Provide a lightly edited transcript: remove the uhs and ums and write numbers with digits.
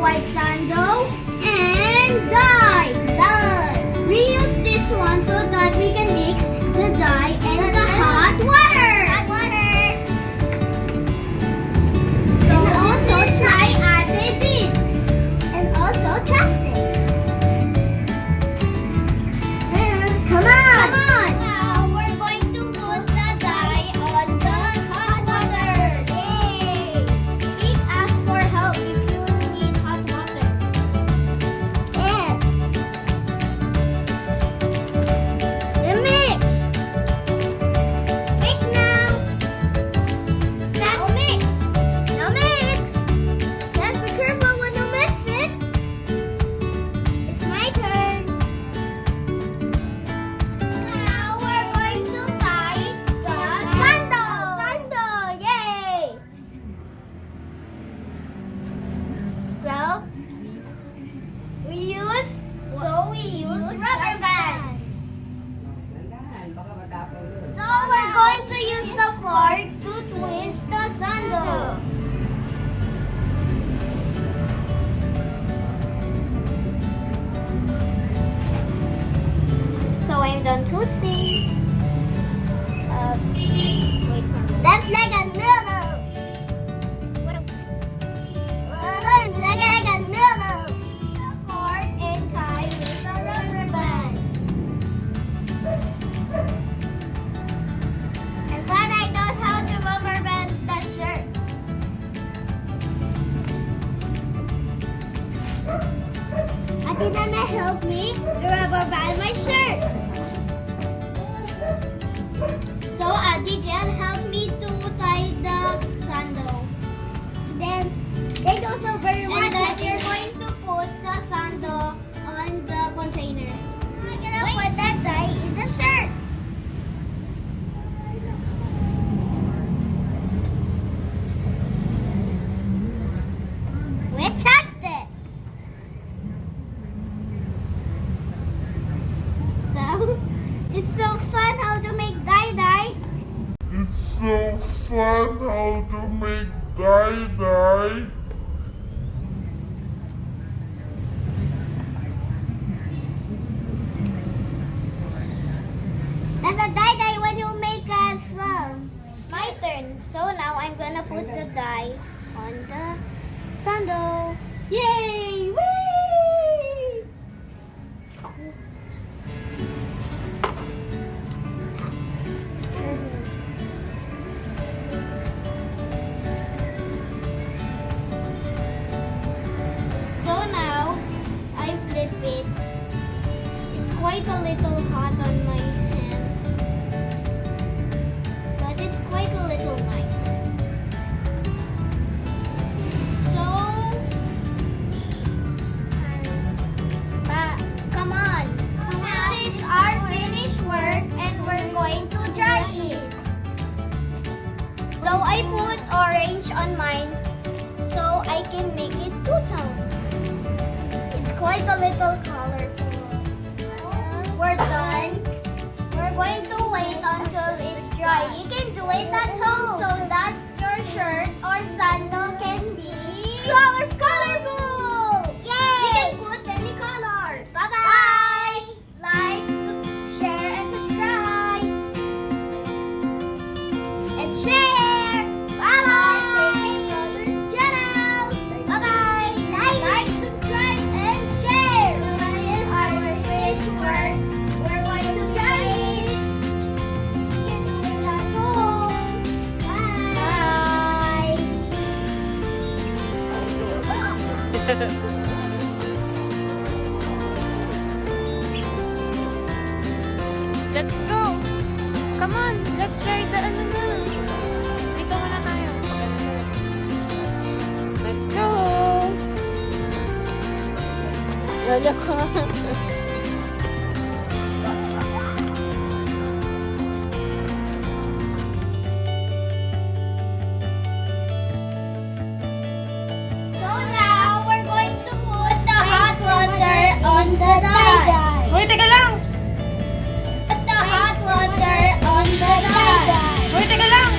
white sando and dye. We use this one so that we can mix the dye and the hot water. So also try Ate did. And also chopstick. Come on! Now we're going to put the dye on the hot water. Yay! Please ask for help if you need hot water. And mix. Mix now. Now mix. Now mix. Just be careful when you mix it. It's my turn. Now we're going to tie the sando. Yay! So we use rubber bands. So we're going to use the fork to twist the sando. So I'm done twisting. Wait for me. That's like a noodle. Like a noodle. The fork and tie with a rubber band. And but I don't how to rubber band the shirt. Ate Nana help me to rubber band my shirt. So Ate Jen helped me to tie the sando. Then thank you so very much. And then you're going to put the sando on the container. I'm gonna put that dye in the shirt. With chopstick. So it's so fun how to make dye. It's so fun how to make dye. That's a dye when you make a slow. It's my turn. So now I'm gonna put the dye on the sando. Yay! Whee! So now I flip it. It's quite a little hot on my hands, but it's quite a little nice. So, come on. This is our finished work and we're going to dry it. So I put orange on mine so I can make it two-tone. It's quite a little colorful. We're done. We're going to wait until it's dry. You can do it at home so that your shirt or sandal can be colorful. Yay! You can put any color. Bye-bye. Like, share, and subscribe. And share. Bye-bye. Channel. Bye-bye. Like, subscribe, and share. This is our finished work. We're going to try it. You can do it at home. Bye. Let's go! Come on! Let's try the ano na. Dito muna tayo. Mag-ano na. Let's go! Lala ka. So now we're going to put the hot water on the dye. Hoy, teka lang! Put the hot water on the dye. Hoy, teka lang!